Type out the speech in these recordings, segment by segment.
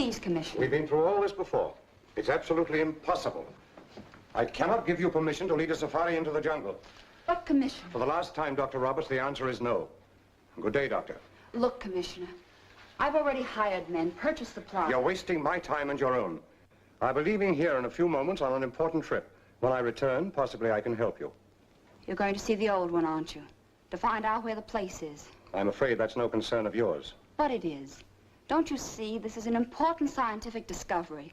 Please, Commissioner. We've been through all this before. It's absolutely impossible. I cannot give you permission to lead a safari into the jungle. But, Commissioner... For the last time, Dr. Roberts, the answer is no. Good day, Doctor. Look, Commissioner, I've already hired men, purchased supplies. You're wasting my time and your own. I'll be leaving here in a few moments on an important trip. When I return, possibly I can help you. You're going to see the old one, aren't you? To find out where the place is. I'm afraid that's no concern of yours. But it is. Don't you see, this is an important scientific discovery.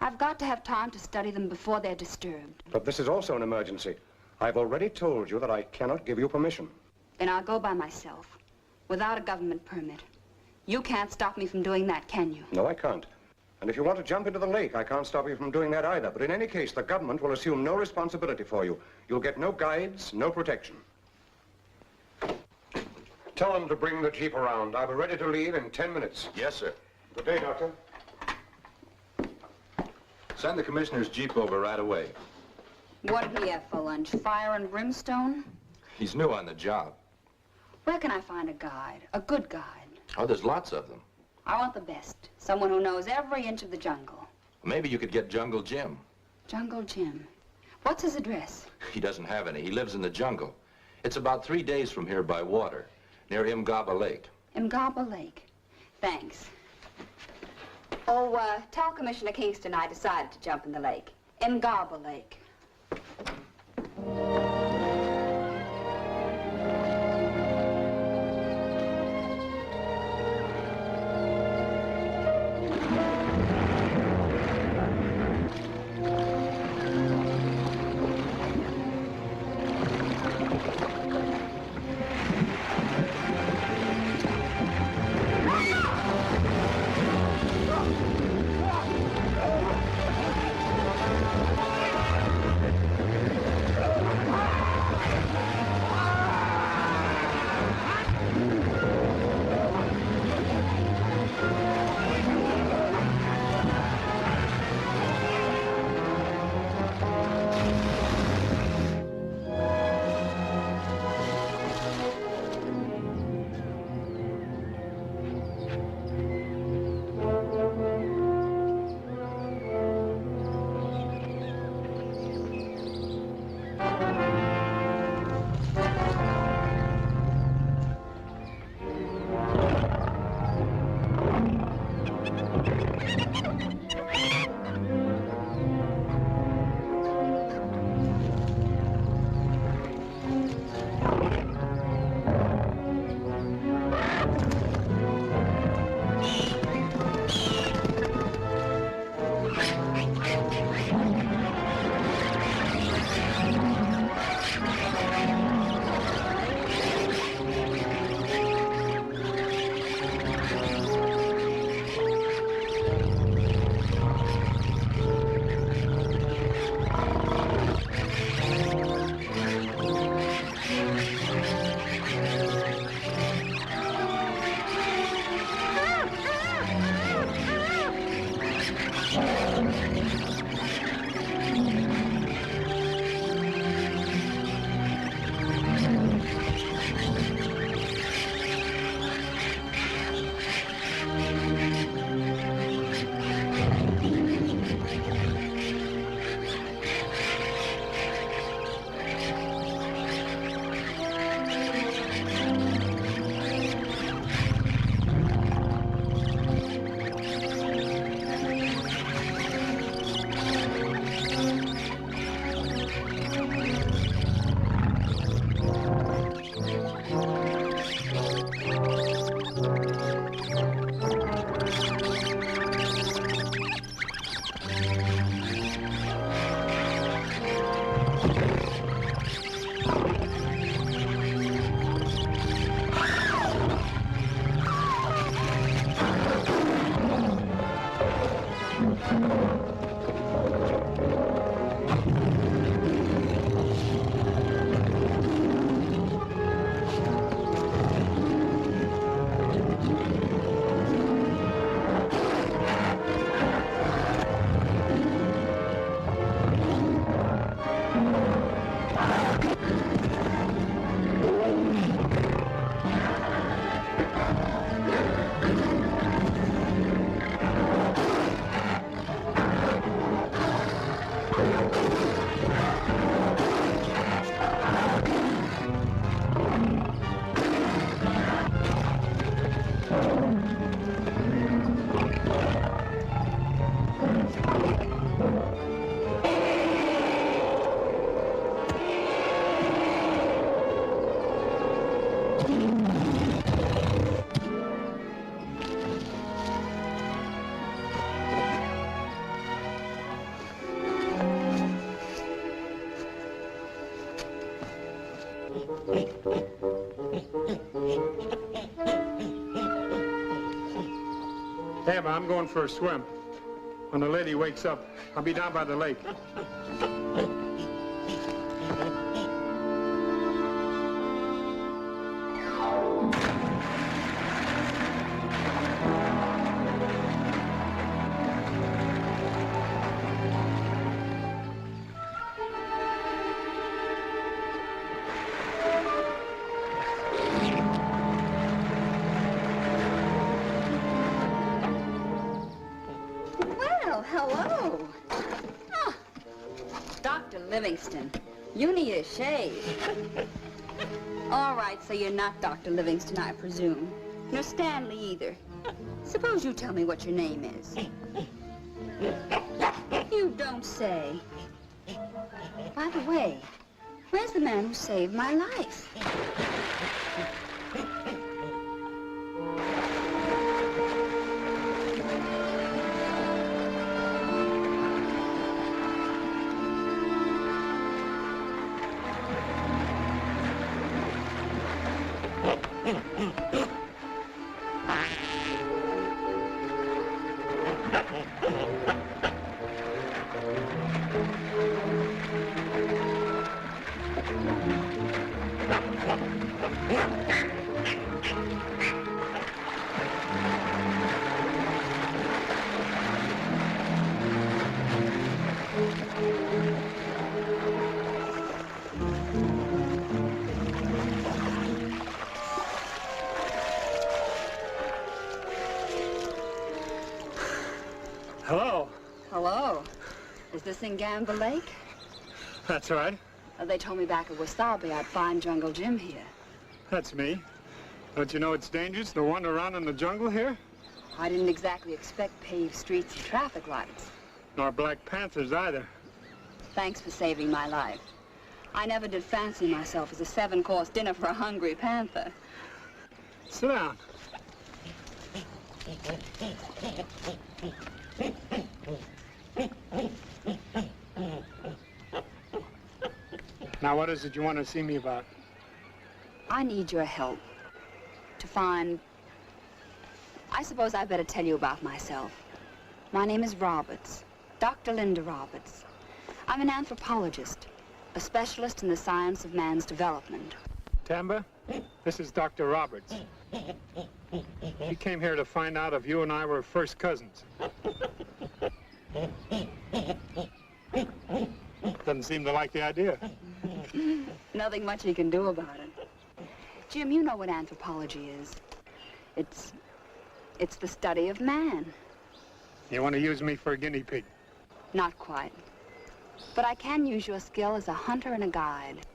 I've got to have time to study them before they're disturbed. But this is also an emergency. I've already told you that I cannot give you permission. Then I'll go by myself, without a government permit. You can't stop me from doing that, can you? No, I can't. And if you want to jump into the lake, I can't stop you from doing that either. But in any case, the government will assume no responsibility for you. You'll get no guides, no protection. Tell them to bring the jeep around. I'll be ready to leave in 10 minutes. Yes, sir. Good day, Doctor. Send the commissioner's jeep over right away. What did he have for lunch? Fire and brimstone? He's new on the job. Where can I find a guide? A good guide? Oh, there's lots of them. I want the best. Someone who knows every inch of the jungle. Maybe you could get Jungle Jim. Jungle Jim. What's his address? He doesn't have any. He lives in the jungle. It's about 3 days from here by water, near Imgaba Lake. Imgaba Lake. Thanks. Oh, tell Commissioner Kingston I decided to jump in the lake. Imgaba Lake. Emma, I'm going for a swim. When the lady wakes up, I'll be down by the lake. Hello. Ah, Dr. Livingston, you need a shave. All right, so you're not Dr. Livingston, I presume. Nor Stanley either. Suppose you tell me what your name is. You don't say. By the way, where's the man who saved my life? Hello. Hello. Is this in Gamble Lake? That's right. They told me back at Wasabi I'd find Jungle Jim here. That's me. Don't you know it's dangerous to wander around in the jungle here? I didn't exactly expect paved streets and traffic lights. Nor black panthers either. Thanks for saving my life. I never did fancy myself as a 7-course dinner for a hungry panther. Sit down. Now, what is it you want to see me about? I need your help to find... I suppose I better tell you about myself. My name is Roberts, Dr. Linda Roberts. I'm an anthropologist, a specialist in the science of man's development. Tamba, this is Dr. Roberts. He came here to find out if you and I were first cousins. Doesn't seem to like the idea. Nothing much he can do about it. Jim, you know what anthropology is. It's the study of man. You want to use me for a guinea pig? Not quite. But I can use your skill as a hunter and a guide.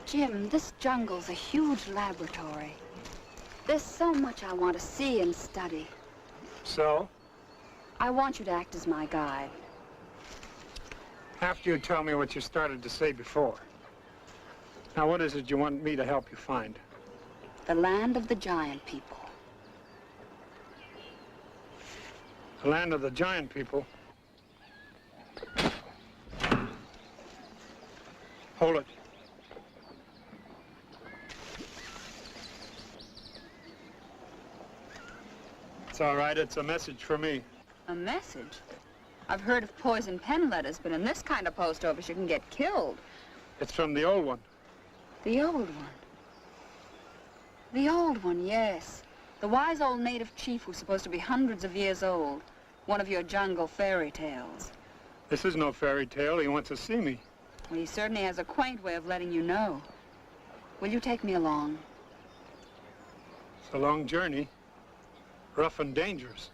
Jim, this jungle's a huge laboratory. There's so much I want to see and study. So? I want you to act as my guide. After you tell me what you started to say before. Now, what is it you want me to help you find? The land of the giant people. The land of the giant people? Hold it. It's all right. It's a message for me. A message? I've heard of poison pen letters, but in this kind of post office you can get killed. It's from the old one. The old one? The old one, yes. The wise old native chief who's supposed to be hundreds of years old. One of your jungle fairy tales. This is no fairy tale. He wants to see me. Well, he certainly has a quaint way of letting you know. Will you take me along? It's a long journey. Rough and dangerous.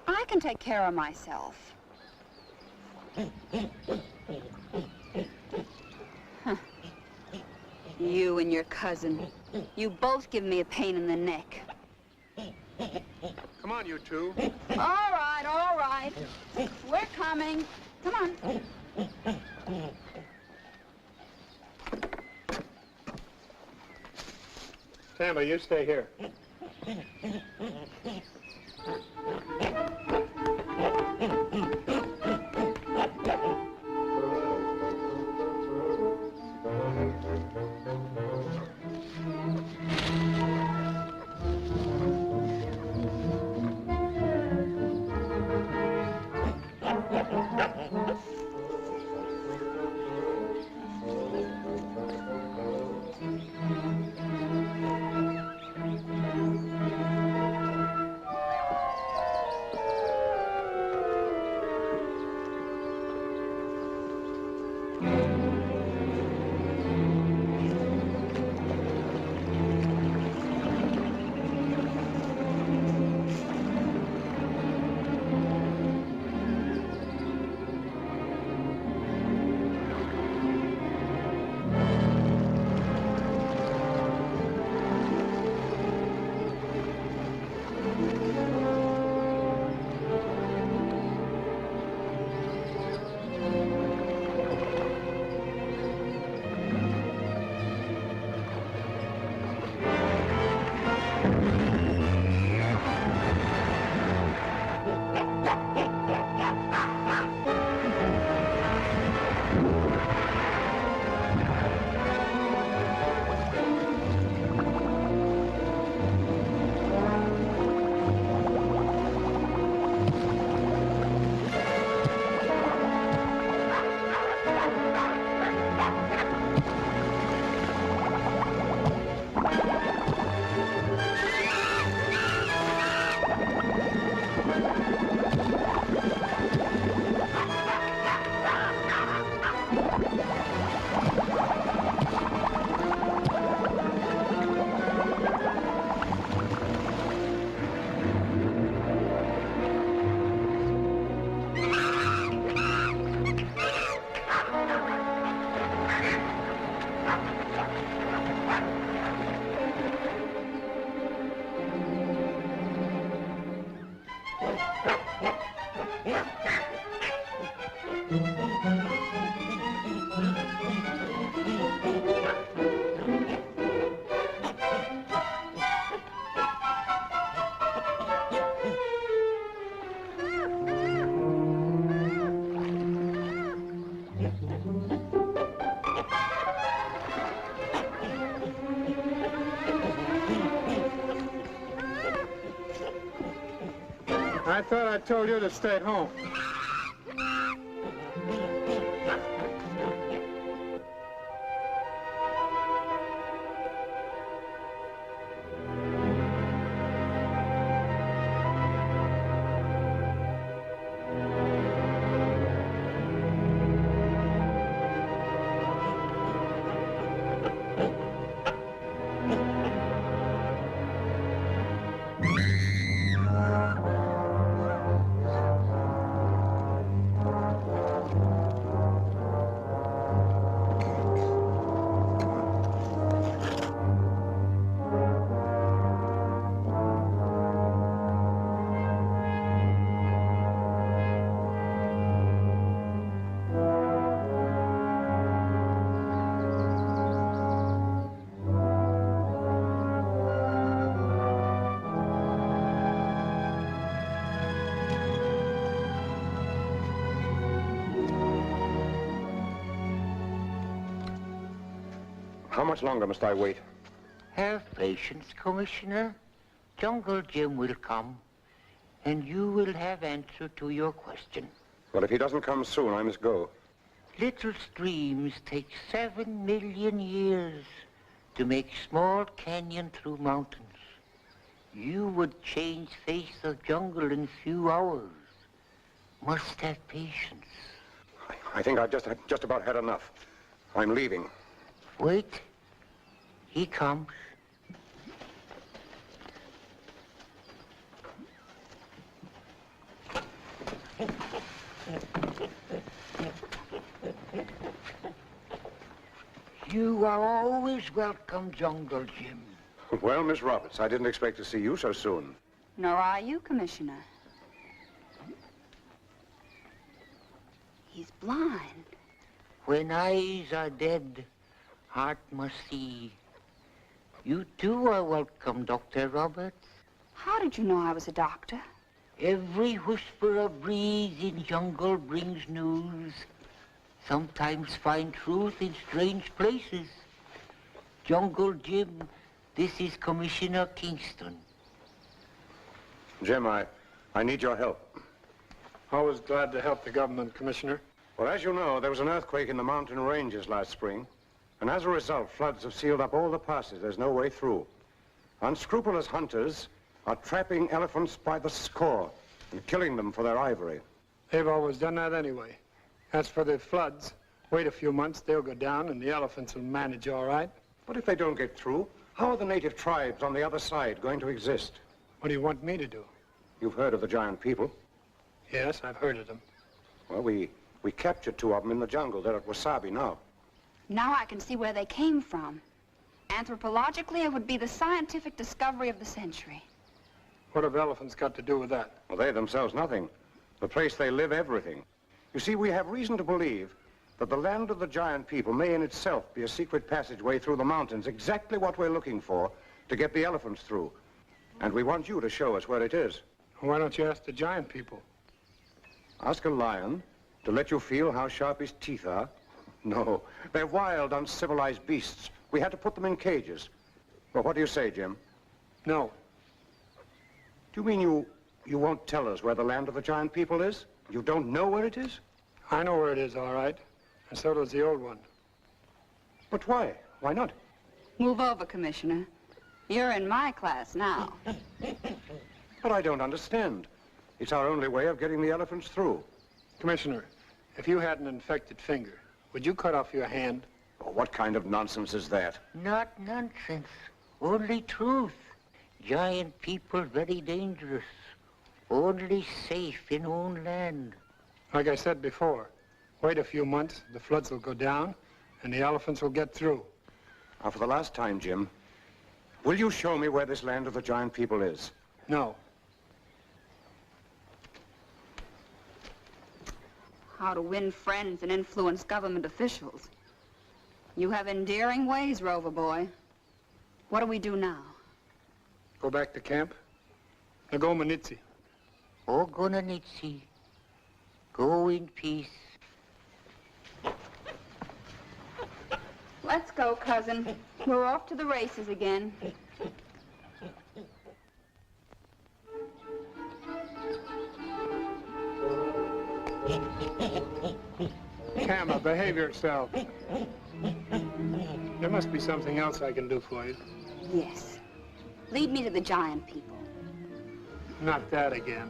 I can take care of myself. Huh. You and your cousin. You both give me a pain in the neck. Come on, you two. All right, all right. We're coming. Come on. Tamba, you stay here. I thought I told you to stay home. How much longer must I wait? Have patience, Commissioner. Jungle Jim will come, and you will have answer to your question. Well, if he doesn't come soon, I must go. Little streams take 7 million years to make small canyon through mountains. You would change face of jungle in few hours. Must have patience. I think I've just about had enough. I'm leaving. Wait. He comes. You are always welcome, Jungle Jim. Well, Miss Roberts, I didn't expect to see you so soon. Nor are you, Commissioner. He's blind. When eyes are dead, heart must see. You too are welcome, Dr. Roberts. How did you know I was a doctor? Every whisper of breeze in jungle brings news. Sometimes find truth in strange places. Jungle Jim, this is Commissioner Kingston. Jim, I need your help. Always glad to help the government, Commissioner. Well, as you know, there was an earthquake in the mountain ranges last spring. And as a result, floods have sealed up all the passes. There's no way through. Unscrupulous hunters are trapping elephants by the score and killing them for their ivory. They've always done that anyway. As for the floods, wait a few months, they'll go down and the elephants will manage all right. But if they don't get through, how are the native tribes on the other side going to exist? What do you want me to do? You've heard of the giant people. Yes, I've heard of them. Well, we captured 2 of them in the jungle. They're at Wasabi now. Now I can see where they came from. Anthropologically, it would be the scientific discovery of the century. What have elephants got to do with that? Well, they themselves, nothing. The place they live, everything. You see, we have reason to believe that the land of the giant people may in itself be a secret passageway through the mountains, exactly what we're looking for to get the elephants through. And we want you to show us where it is. Why don't you ask the giant people? Ask a lion to let you feel how sharp his teeth are? No, they're wild, uncivilized beasts. We had to put them in cages. Well, what do you say, Jim? No. Do you mean you won't tell us where the land of the giant people is? You don't know where it is? I know where it is, all right. And so does the old one. But why? Why not? Move over, Commissioner. You're in my class now. But I don't understand. It's our only way of getting the elephants through. Commissioner, if you had an infected finger, would you cut off your hand? Oh, what kind of nonsense is that? Not nonsense, only truth. Giant people very dangerous. Only safe in own land. Like I said before, wait a few months, the floods will go down, and the elephants will get through. Now, for the last time, Jim, will you show me where this land of the giant people is? No. How to win friends and influence government officials. You have endearing ways, Rover boy. What do we do now? Go back to camp? Nagomanitsi. Ogonanitsi. Go in peace. Let's go, cousin. We're off to the races again. Kama, behave yourself. There must be something else I can do for you. Yes. Lead me to the giant people. Not that again.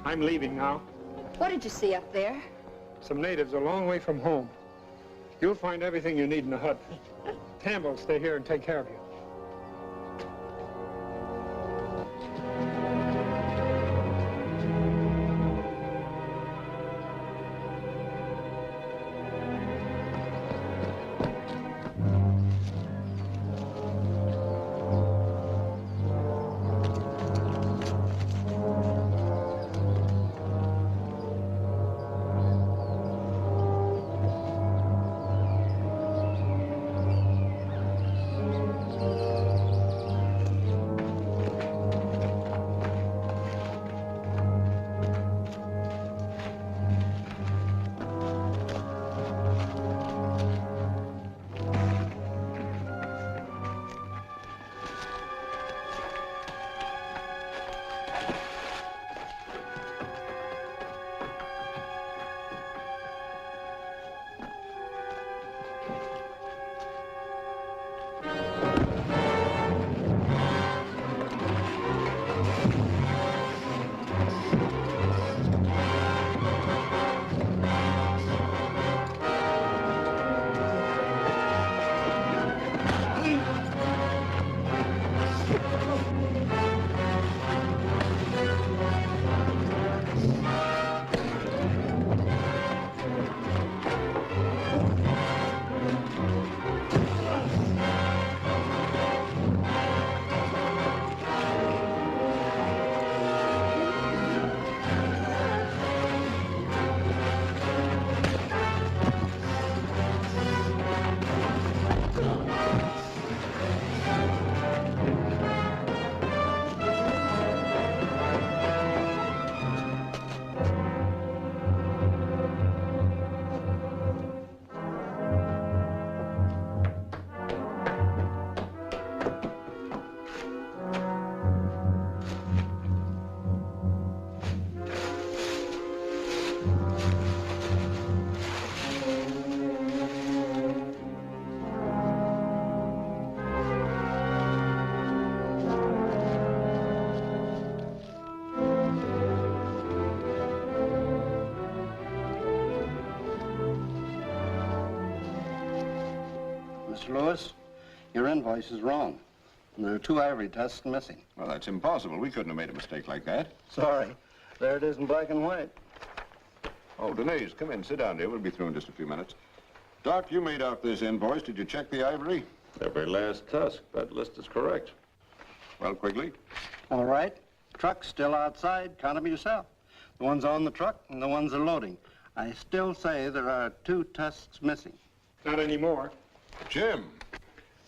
I'm leaving now. What did you see up there? Some natives a long way from home. You'll find everything you need in the hut. Tam will stay here and take care of you. Mr. Lewis, your invoice is wrong. There are 2 ivory tusks missing. Well, that's impossible. We couldn't have made a mistake like that. Sorry. There it is in black and white. Oh, Denise, come in. Sit down, dear. We'll be through in just a few minutes. Doc, you made out this invoice. Did you check the ivory? Every last tusk. That list is correct. Well, Quigley? All right. Truck's still outside. Count them yourself. The ones on the truck and the ones are loading. I still say there are 2 tusks missing. Not anymore. Jim,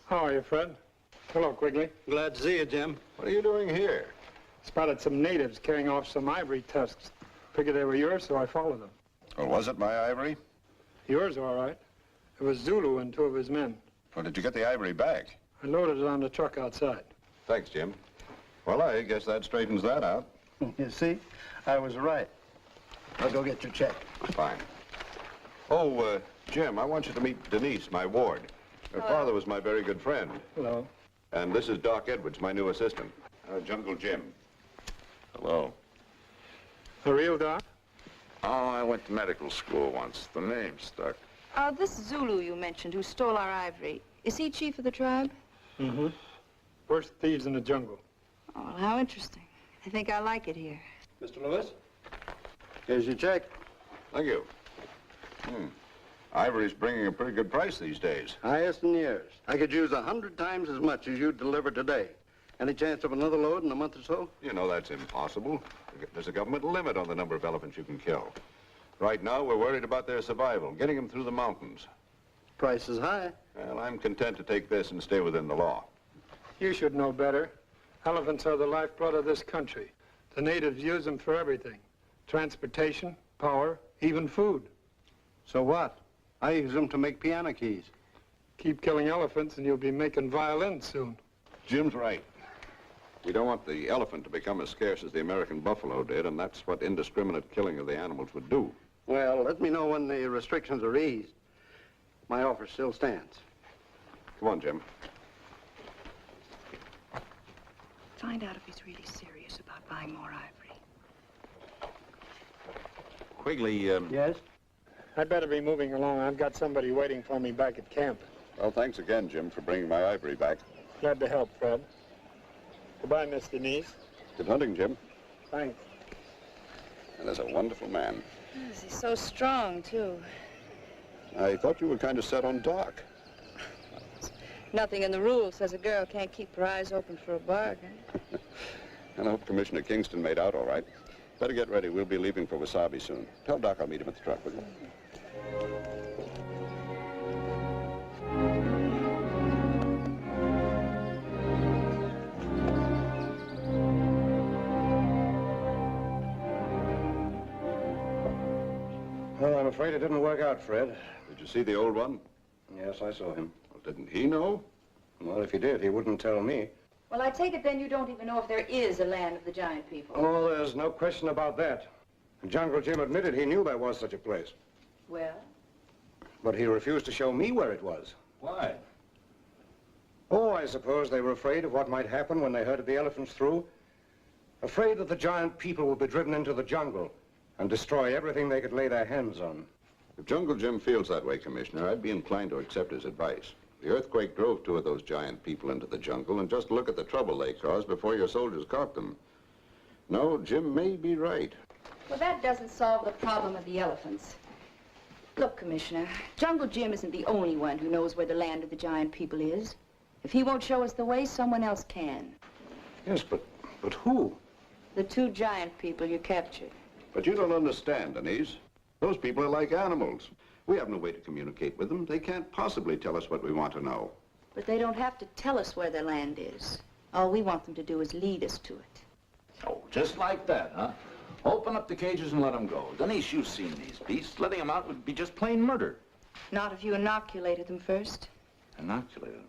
How are you, Fred? Hello, Quigley. Glad to see you, Jim. what are you doing here? Spotted some natives carrying off some ivory tusks. Figured they were yours, so I followed them. Well, was it my ivory? Yours, all right. It was Zulu and 2 of his men. Well, did you get the ivory back? I loaded it on the truck outside. Thanks, Jim. Well, I guess that straightens that out. You see, I was right. I'll go get your check. Fine. Oh, Jim, I want you to meet Denise, my ward. Her father was my very good friend. Hello. And this is Doc Edwards, my new assistant. Jungle Jim. Hello. The real Doc? Oh, I went to medical school once. The name stuck. This Zulu you mentioned who stole our ivory, is he chief of the tribe? Mm-hmm. Worst thieves in the jungle. Oh, well, how interesting. I think I like it here. Mr. Lewis, here's your check. Thank you. Ivory's bringing a pretty good price these days. Highest in years. I could use 100 times as much as you delivered today. Any chance of another load in a month or so? You know that's impossible. There's a government limit on the number of elephants you can kill. Right now, we're worried about their survival, getting them through the mountains. Price is high. Well, I'm content to take this and stay within the law. You should know better. Elephants are the lifeblood of this country. The natives use them for everything. Transportation, power, even food. So what? I use them to make piano keys. Keep killing elephants and you'll be making violins soon. Jim's right. We don't want the elephant to become as scarce as the American buffalo did, and that's what indiscriminate killing of the animals would do. Well, let me know when the restrictions are eased. My offer still stands. Come on, Jim. Find out if he's really serious about buying more ivory. Quigley, Yes? I'd better be moving along. I've got somebody waiting for me back at camp. Well, thanks again, Jim, for bringing my ivory back. Glad to help, Fred. Goodbye, Miss Denise. Good hunting, Jim. Thanks. And there's a wonderful man. Yes, he's so strong, too. I thought you were kind of set on Doc. Nothing in the rules says a girl can't keep her eyes open for a bargain. And I hope Commissioner Kingston made out all right. Better get ready. We'll be leaving for Wasabi soon. Tell Doc I'll meet him at the truck, will you? Well, I'm afraid it didn't work out, Fred. Did you see the old one? Yes, I saw him. Well, didn't he know? Well, if he did, he wouldn't tell me. Well, I take it then you don't even know if there is a land of the giant people. Oh, there's no question about that. Jungle Jim admitted he knew there was such a place. Well? But he refused to show me where it was. Why? Oh, I suppose they were afraid of what might happen when they herded the elephants through. Afraid that the giant people would be driven into the jungle and destroy everything they could lay their hands on. If Jungle Jim feels that way, Commissioner, I'd be inclined to accept his advice. The earthquake drove 2 of those giant people into the jungle, and just look at the trouble they caused before your soldiers caught them. No, Jim may be right. Well, that doesn't solve the problem of the elephants. Look, Commissioner, Jungle Jim isn't the only one who knows where the land of the giant people is. If he won't show us the way, someone else can. Yes, but who? The 2 giant people you captured. But you don't understand, Denise. Those people are like animals. We have no way to communicate with them. They can't possibly tell us what we want to know. But they don't have to tell us where their land is. All we want them to do is lead us to it. Oh, just like that, huh? Open up the cages and let them go. Denise, you've seen these beasts. Letting them out would be just plain murder. Not if you inoculated them first. Inoculated?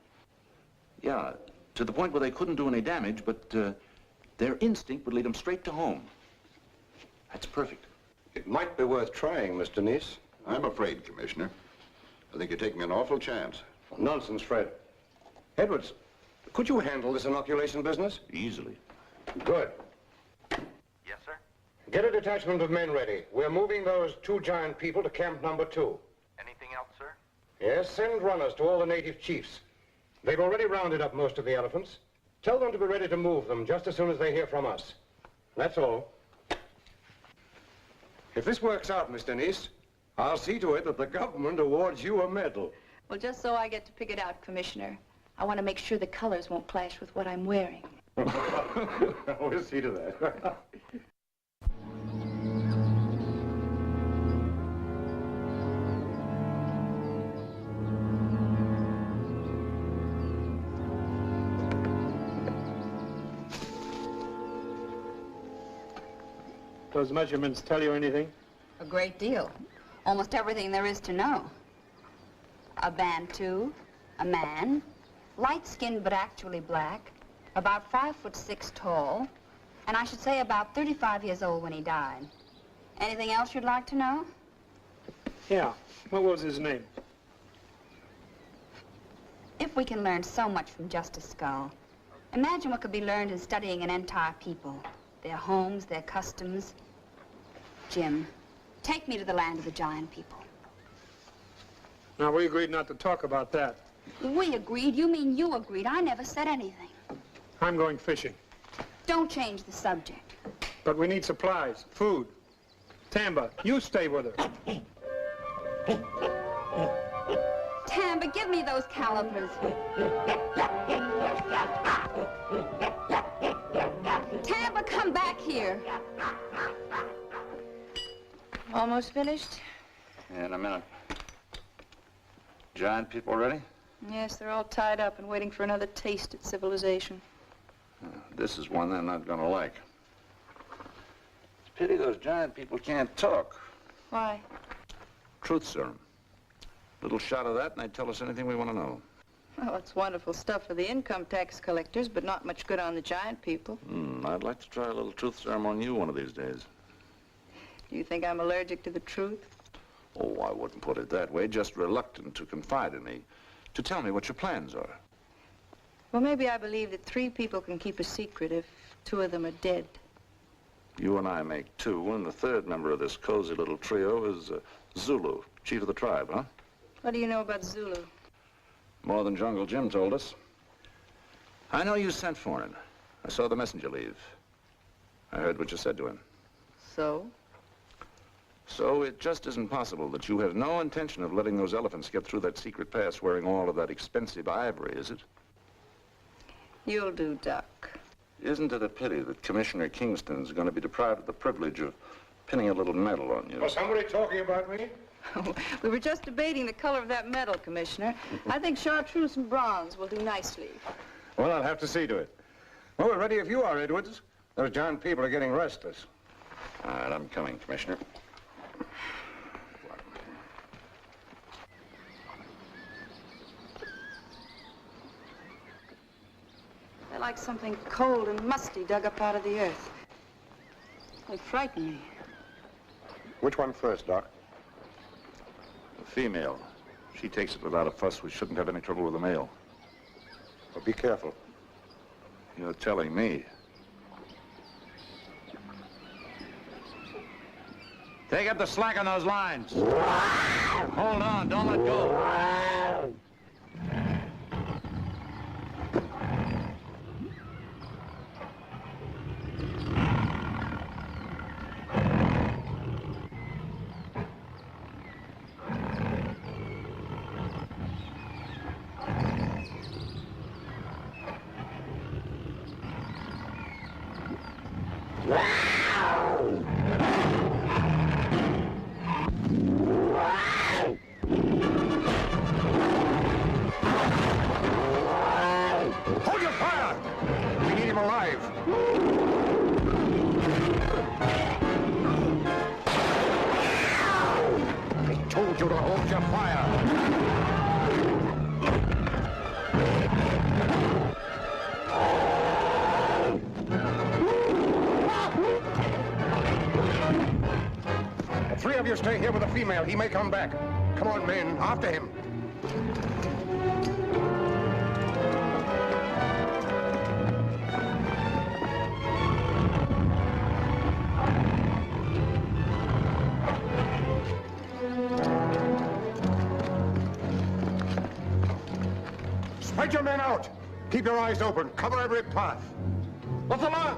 Yeah, to the point where they couldn't do any damage, but their instinct would lead them straight to home. That's perfect. It might be worth trying, Miss Denise. I'm afraid, Commissioner. I think you're taking an awful chance. Nonsense, Fred. Edwards, could you handle this inoculation business? Easily. Good. Yes, sir? Get a detachment of men ready. We're moving those 2 giant people to camp number 2. Anything else, sir? Yes, send runners to all the native chiefs. They've already rounded up most of the elephants. Tell them to be ready to move them just as soon as they hear from us. That's all. If this works out, Mr. Nice, I'll see to it that the government awards you a medal. Well, just so I get to pick it out, Commissioner. I want to make sure the colors won't clash with what I'm wearing. We'll see to that. Those measurements tell you anything? A great deal. Almost everything there is to know. A Bantu, a man, light-skinned but actually black, about 5'6" tall, and I should say about 35 years old when he died. Anything else you'd like to know? Yeah. What was his name? If we can learn so much from just a skull, imagine what could be learned in studying an entire people, their homes, their customs. Jim, take me to the land of the giant people. Now, we agreed not to talk about that. We agreed? You mean you agreed? I never said anything. I'm going fishing. Don't change the subject. But we need supplies, food. Tamba, you stay with her. Tamba, give me those calipers. Tamba, come back here. Almost finished? In a minute. Giant people ready? Yes, they're all tied up and waiting for another taste at civilization. This is one they're not gonna like. It's a pity those giant people can't talk. Why? Truth serum. Little shot of that and they tell us anything we want to know. Well, it's wonderful stuff for the income tax collectors, but not much good on the giant people. I'd like to try a little truth serum on you one of these days. Do you think I'm allergic to the truth? Oh, I wouldn't put it that way. Just reluctant to confide in me. To tell me what your plans are. Well, maybe I believe that 3 people can keep a secret if 2 of them are dead. You and I make 2, and the 3rd member of this cozy little trio is Zulu, chief of the tribe, huh? What do you know about Zulu? More than Jungle Jim told us. I know you sent for him. I saw the messenger leave. I heard what you said to him. So? So it just isn't possible that you have no intention of letting those elephants get through that secret pass wearing all of that expensive ivory, is it? You'll do, Duck. Isn't it a pity that Commissioner Kingston's going to be deprived of the privilege of pinning a little medal on you? Was somebody talking about me? We were just debating the color of that medal, Commissioner. I think chartreuse and bronze will do nicely. Well, I'll have to see to it. Well, we're ready if you are, Edwards. Those giant people are getting restless. All right, I'm coming, Commissioner. They're like something cold and musty dug up out of the earth. They frighten me. Which one first, Doc? The female. She takes it without a fuss. We shouldn't have any trouble with the male. Well, be careful. You're telling me. Take up the slack on those lines. Hold on, don't let go. Hold your fire! We need him alive. I told you to hold your fire. The 3 of you stay here with the female. He may come back. Come on, men. After him. Spread your men out. Keep your eyes open. Cover every path. What's the line?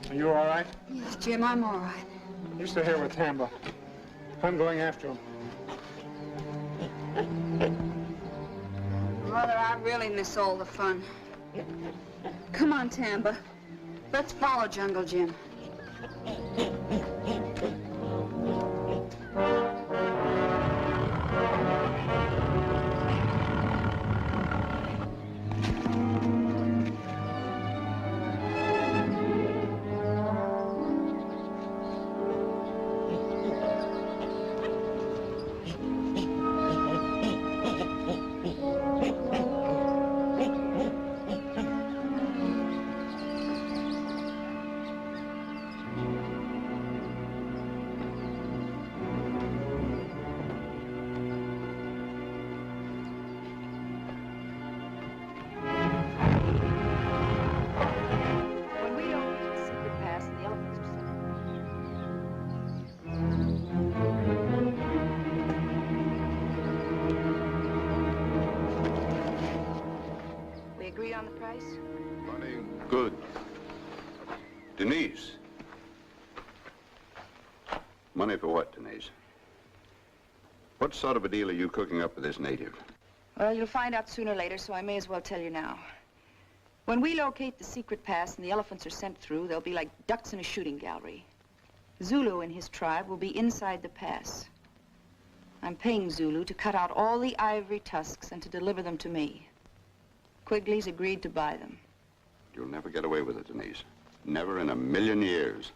Are you all right? Yes, Jim, I'm all right. You stay here with Tamba. I'm going after him. Mother, I really miss all the fun. Come on, Tamba. Let's follow Jungle Jim. On the price? Money, good. Denise. Money for what, Denise? What sort of a deal are you cooking up with this native? Well, you'll find out sooner or later, so I may as well tell you now. When we locate the secret pass and the elephants are sent through, they'll be like ducks in a shooting gallery. Zulu and his tribe will be inside the pass. I'm paying Zulu to cut out all the ivory tusks and to deliver them to me. Quigley's agreed to buy them. You'll never get away with it, Denise. Never in a million years.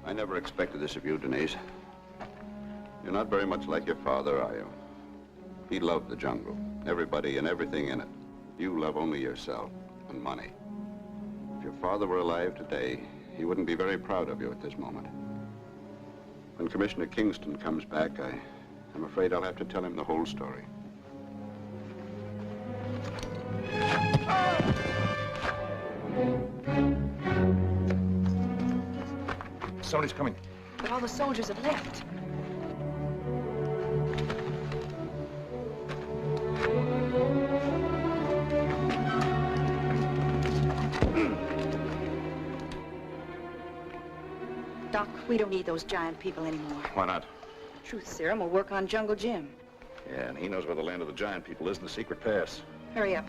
I never expected this of you, Denise. You're not very much like your father, are you? He loved the jungle, everybody and everything in it. You love only yourself and money. If your father were alive today, he wouldn't be very proud of you at this moment. When Commissioner Kingston comes back, I'm afraid I'll have to tell him the whole story. Somebody's coming. But all the soldiers have left. Doc, we don't need those giant people anymore. Why not? Truth Serum will work on Jungle Jim. Yeah, and he knows where the land of the giant people is in the secret pass. Hurry up.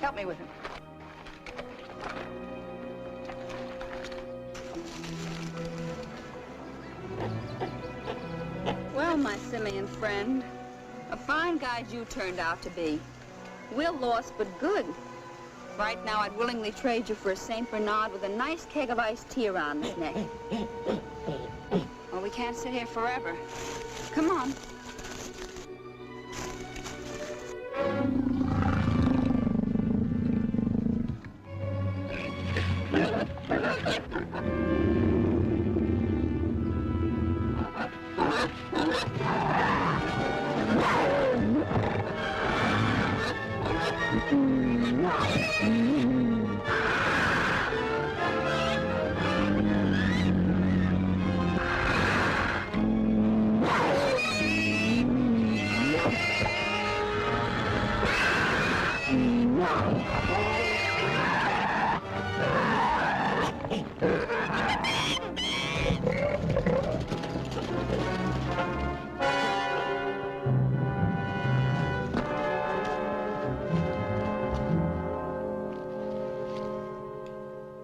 Help me with him. Well, my simian friend, a fine guide you turned out to be. Will lost, but good. Right now, I'd willingly trade you for a St. Bernard with a nice keg of iced tea around his neck. Well, we can't sit here forever. Come on.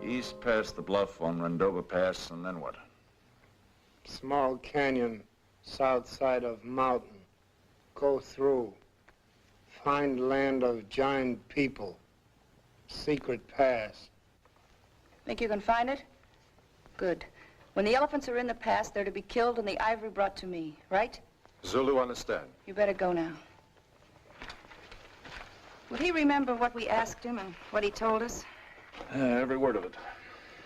East past the bluff on Rendova Pass, and then what? Small canyon, south side of mountain. Go through. Find land of giant people. Secret pass. Think you can find it? Good. When the elephants are in the pass, they're to be killed and the ivory brought to me, right? Zulu understand. You better go now. Will he remember what we asked him and what he told us? Every word of it.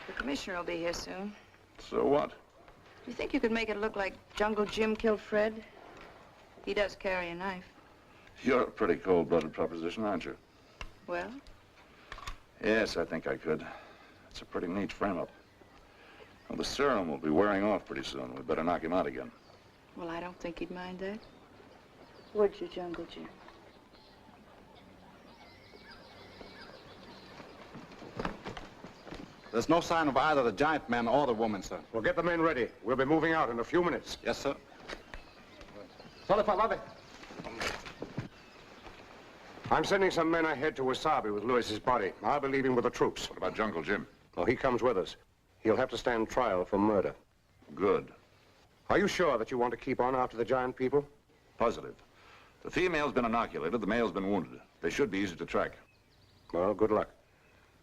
The commissioner will be here soon. So what? Do you think you could make it look like Jungle Jim killed Fred? He does carry a knife. You're a pretty cold-blooded proposition, aren't you? Well? Yes, I think I could. It's a pretty neat frame-up. Well, the serum will be wearing off pretty soon. We better knock him out again. Well, I don't think he'd mind that. Would you, Jungle Jim? There's no sign of either the giant man or the woman, sir. Well, get the men ready. We'll be moving out in a few minutes. Yes, sir. I'm sending some men ahead to Wasabi with Lewis's body. I'll be leaving with the troops. What about Jungle Jim? Well, he comes with us. He'll have to stand trial for murder. Good. Are you sure that you want to keep on after the giant people? Positive. The female's been inoculated, the male's been wounded. They should be easy to track. Well, good luck.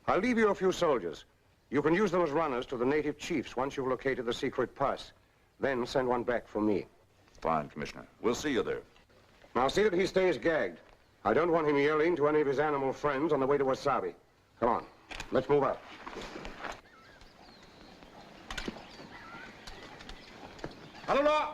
I'll leave you a few soldiers. You can use them as runners to the native chiefs once you've located the secret pass. Then send one back for me. Fine, Commissioner. We'll see you there. Now see that he stays gagged. I don't want him yelling to any of his animal friends on the way to Wasabi. Come on, let's move out. Hello!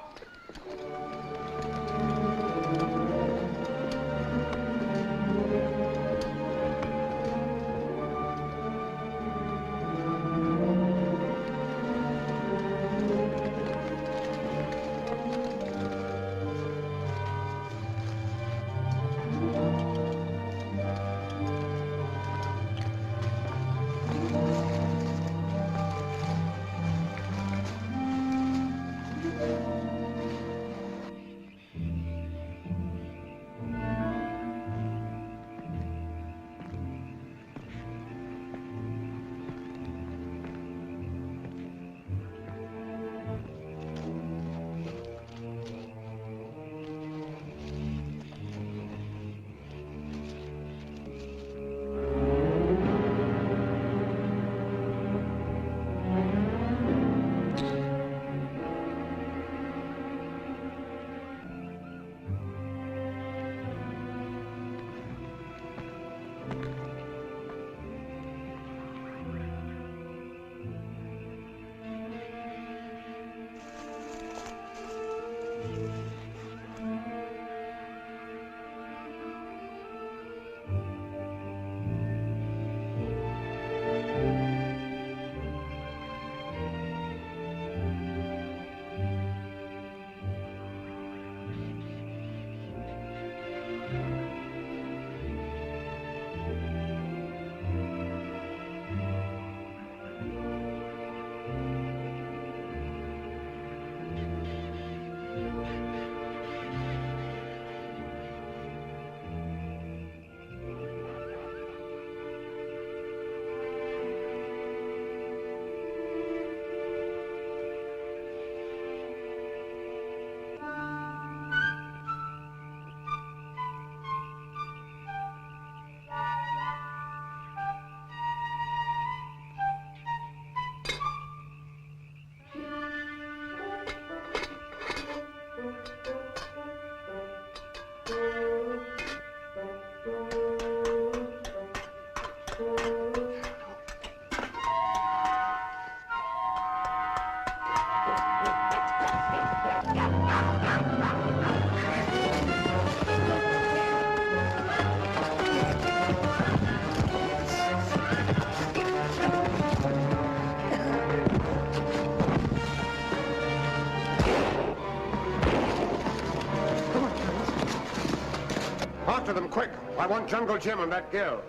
after them, quick. I want Jungle Jim and that girl.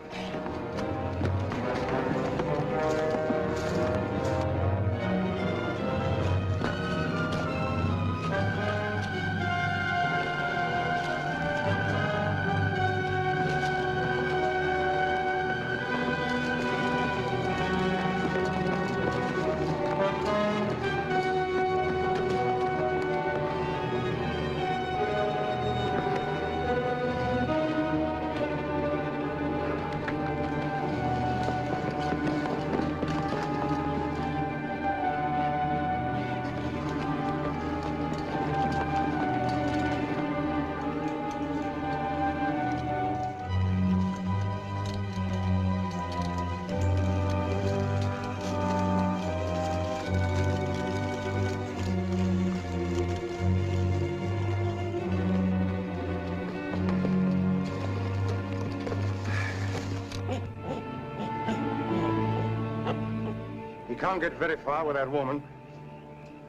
He can't get very far with that woman.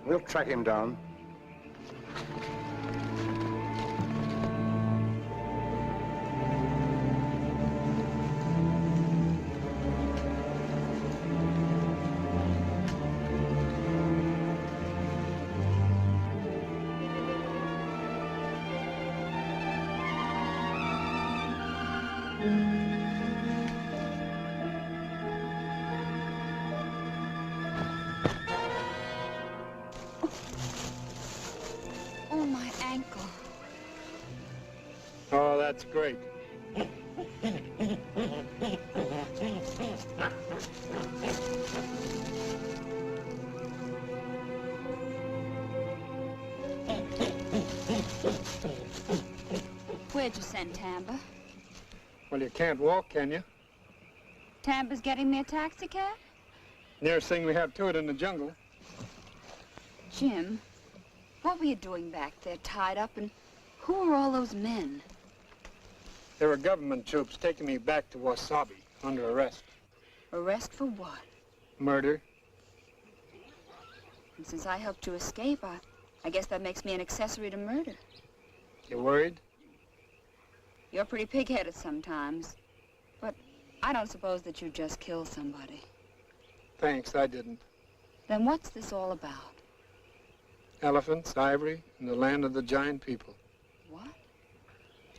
We'll track him down. Oh, my ankle. Oh, that's great. Where'd you send Tamba? Well, you can't walk, can you? Tamba's getting me a taxi cab? Nearest thing we have to it in the jungle. Jim, what were you doing back there, tied up, and who are all those men? There were government troops taking me back to Wasabi under arrest. Arrest for what? Murder. And since I helped you escape, I guess that makes me an accessory to murder. You worried? You're pretty pig-headed sometimes, but I don't suppose that you just killed somebody. Thanks, I didn't. Then what's this all about? Elephants, ivory, and the land of the giant people. What?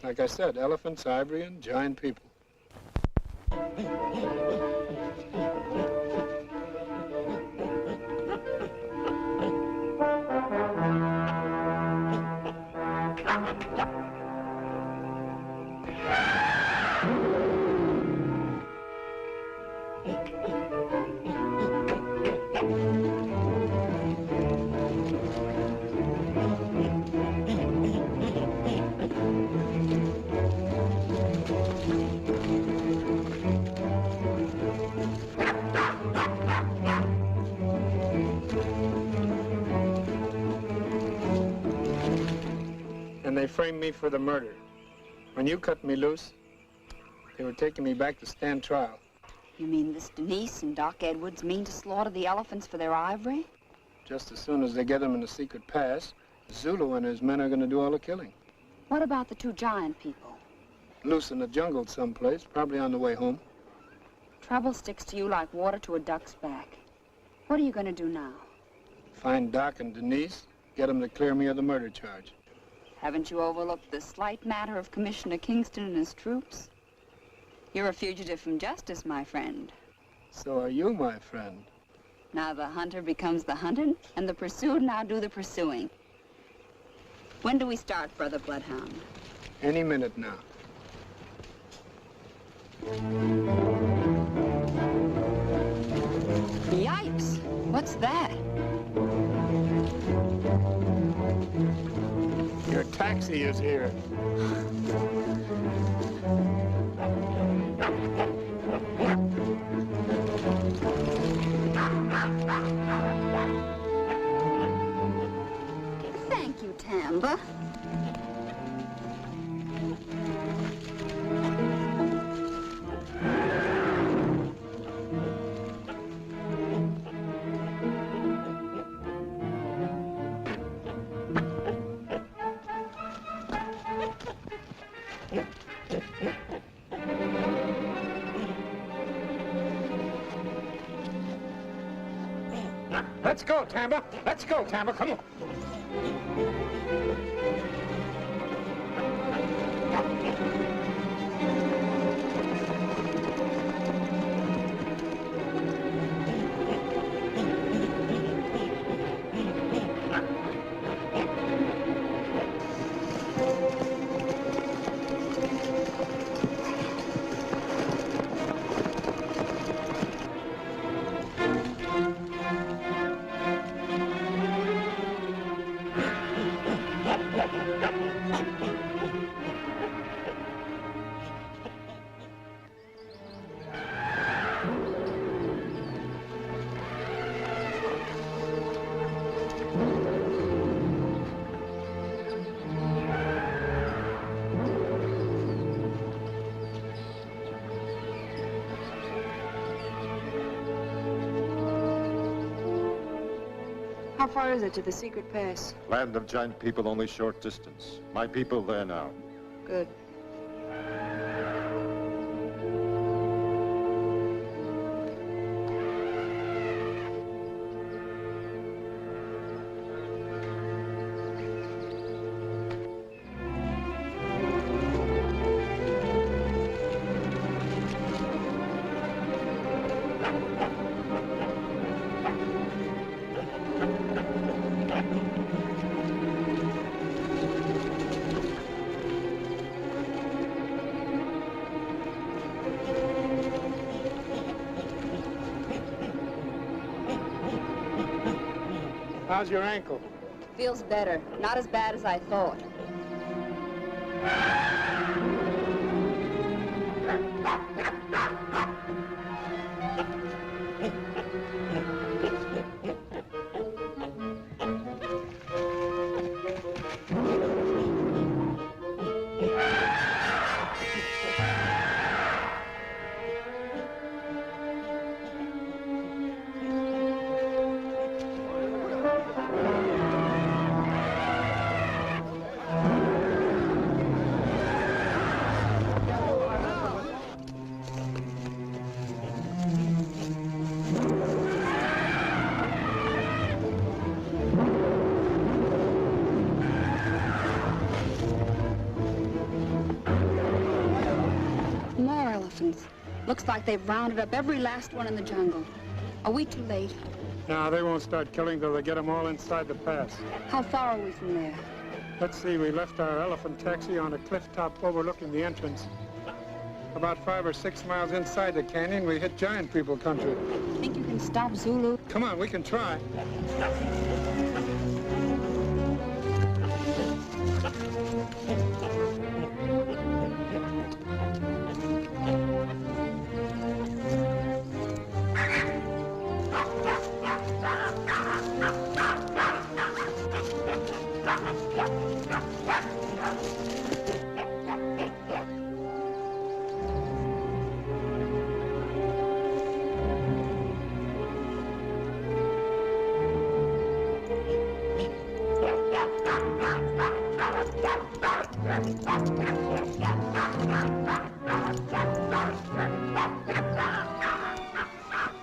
Like I said, elephants, ivory, and giant people. And they framed me for the murder. When you cut me loose, they were taking me back to stand trial. You mean this Denise and Doc Edwards mean to slaughter the elephants for their ivory? Just as soon as they get them in the secret pass, Zulu and his men are going to do all the killing. What about the two giant people? Loose in the jungle someplace, probably on the way home. Trouble sticks to you like water to a duck's back. What are you going to do now? Find Doc and Denise, get them to clear me of the murder charge. Haven't you overlooked the slight matter of Commissioner Kingston and his troops? You're a fugitive from justice, my friend. So are you, my friend. Now the hunter becomes the hunted, and the pursued now do the pursuing. When do we start, Brother Bloodhound? Any minute now. Yipes! What's that? Your taxi is here. Thank you, Tamba. Let's go, Tamba. Let's go, Tamba. Come on. How far is it to the secret pass? Land of giant people, only short distance. My people there now. Good. How's your ankle? Feels better. Not as bad as I thought. Looks like they've rounded up every last one in the jungle. Are we too late? No, they won't start killing till they get them all inside the pass. How far are we from there? Let's see, we left our elephant taxi on a cliff top overlooking the entrance. About 5 or 6 miles inside the canyon, we hit giant people country. Think you can stop Zulu? Come on, we can try.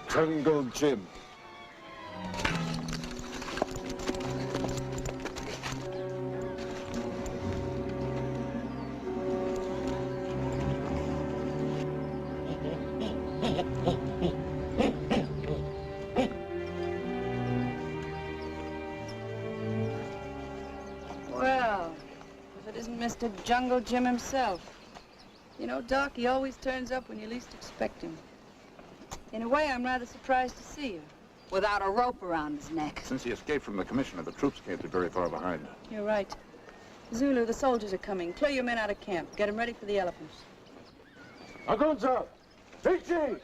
Jungle Jim. Well, if it isn't Mr. Jungle Jim himself. You know, Doc, he always turns up when you least expect him. In a way, I'm rather surprised to see you. Without a rope around his neck. Since he escaped from the commissioner, the troops can't be very far behind. You're right. Zulu, the soldiers are coming. Clear your men out of camp. Get them ready for the elephants. Agunza! Fiji!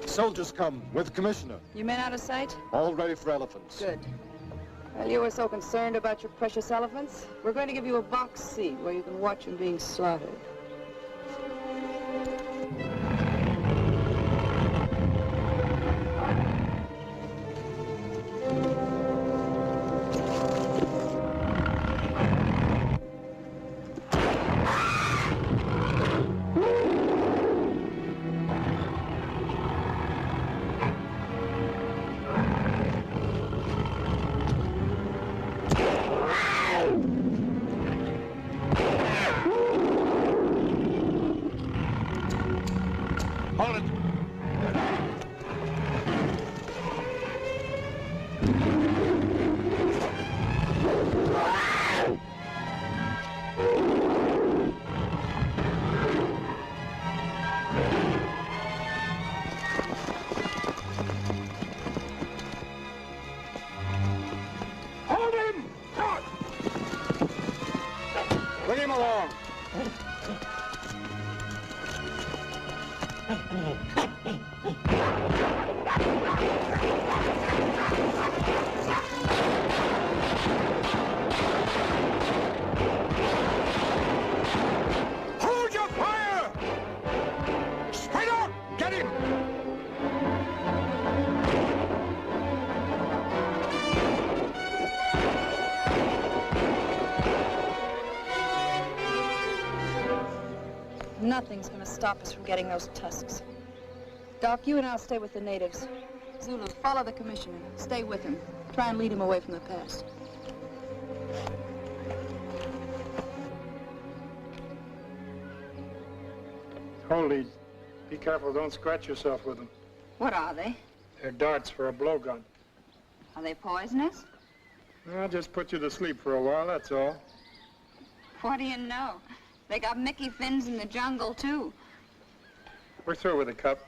Soldiers come with Commissioner. You men out of sight? All ready for elephants. Good. Well, you were so concerned about your precious elephants. We're going to give you a box seat where you can watch them being slaughtered. Nothing's gonna stop us from getting those tusks. Doc, you and I'll stay with the natives. Zulus, follow the commissioner. Stay with him. Try and lead him away from the pass. Hold these. Be careful, don't scratch yourself with them. What are they? They're darts for a blowgun. Are they poisonous? I'll just put you to sleep for a while, that's all. What do you know? They got Mickey fins in the jungle, too. We're through with the cup.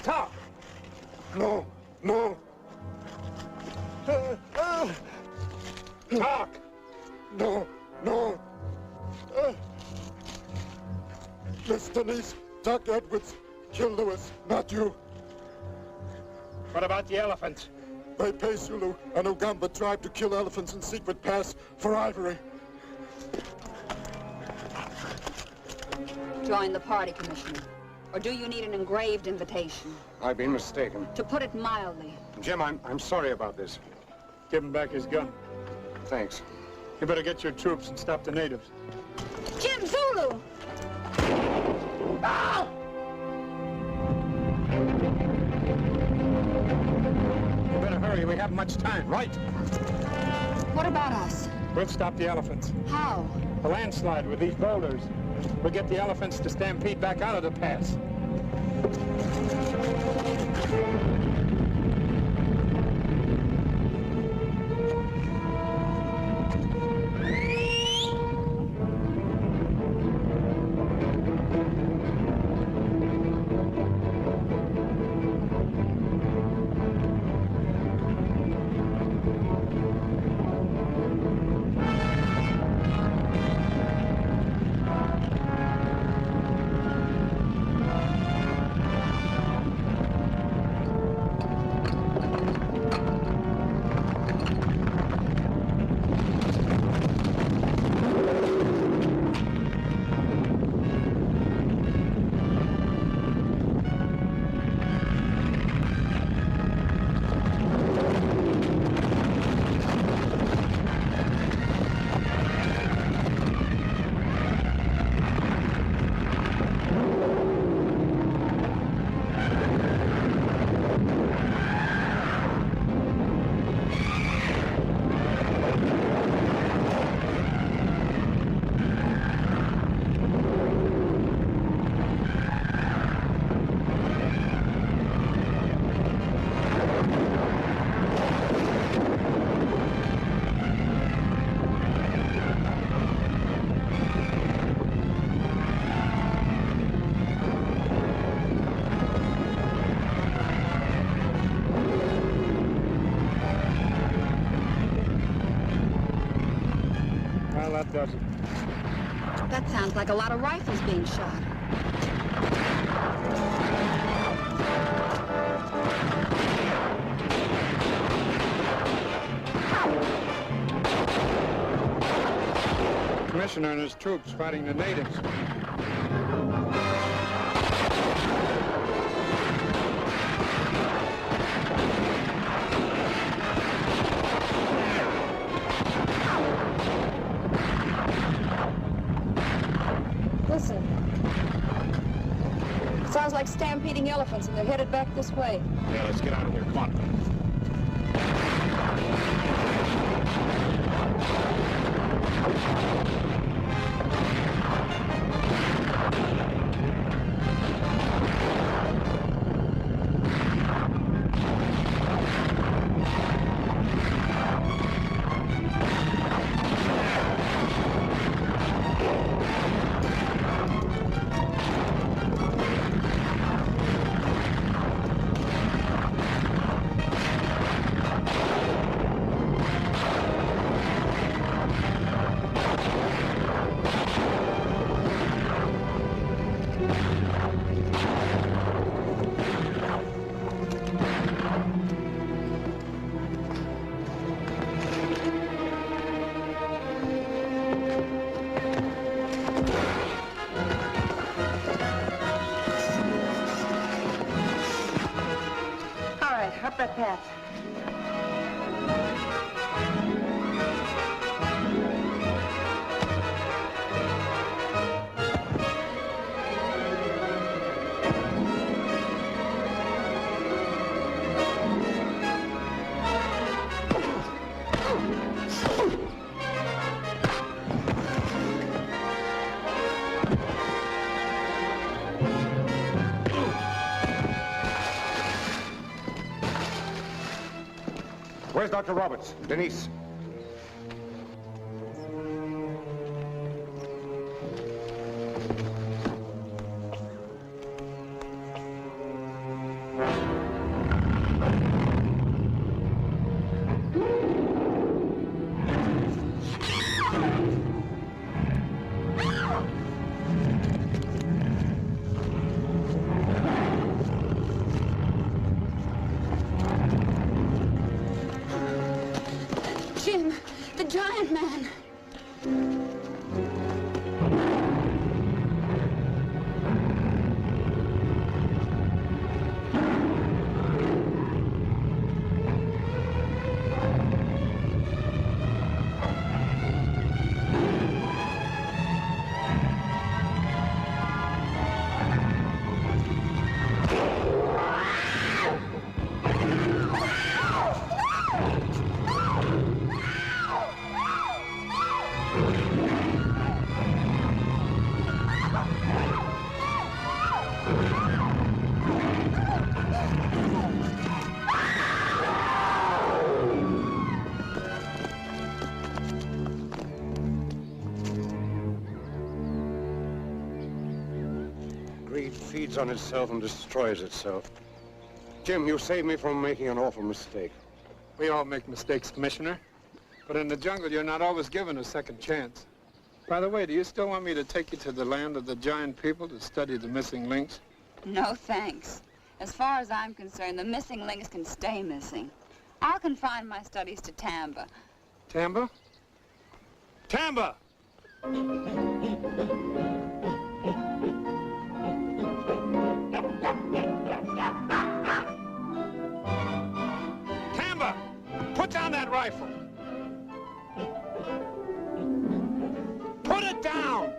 Talk! No, no. Talk! No, no. Miss Denise, Doc Edwards, kill Lewis, not you. What about the elephants? They pay Zulu and Ugamba tribe to kill elephants in secret pass for ivory. Join the party, Commissioner. Or do you need an engraved invitation? I've been mistaken. To put it mildly. Jim, I'm sorry about this. Give him back his gun. Thanks. You better get your troops and stop the natives. Jim Zulu! Ah! You better hurry. We haven't much time. Right. What about us? We'll stop the elephants. How? A landslide with these boulders. We'll get the elephants to stampede back out of the pass. Does it? That sounds like a lot of rifles being shot. Commissioner and his troops fighting the natives. Listen. Sounds like stampeding elephants, and they're headed back this way. Yeah, let's get out of here. Come on. that path. Where's Dr. Roberts? Denise. Jim, the giant man. Greed feeds on itself and destroys itself. Jim, you saved me from making an awful mistake. We all make mistakes, Commissioner. But in the jungle, you're not always given a second chance. By the way, do you still want me to take you to the land of the giant people to study the missing links? No, thanks. As far as I'm concerned, the missing links can stay missing. I'll confine my studies to Tamba. Tamba? Tamba! Tamba! Put down that rifle! Put it down!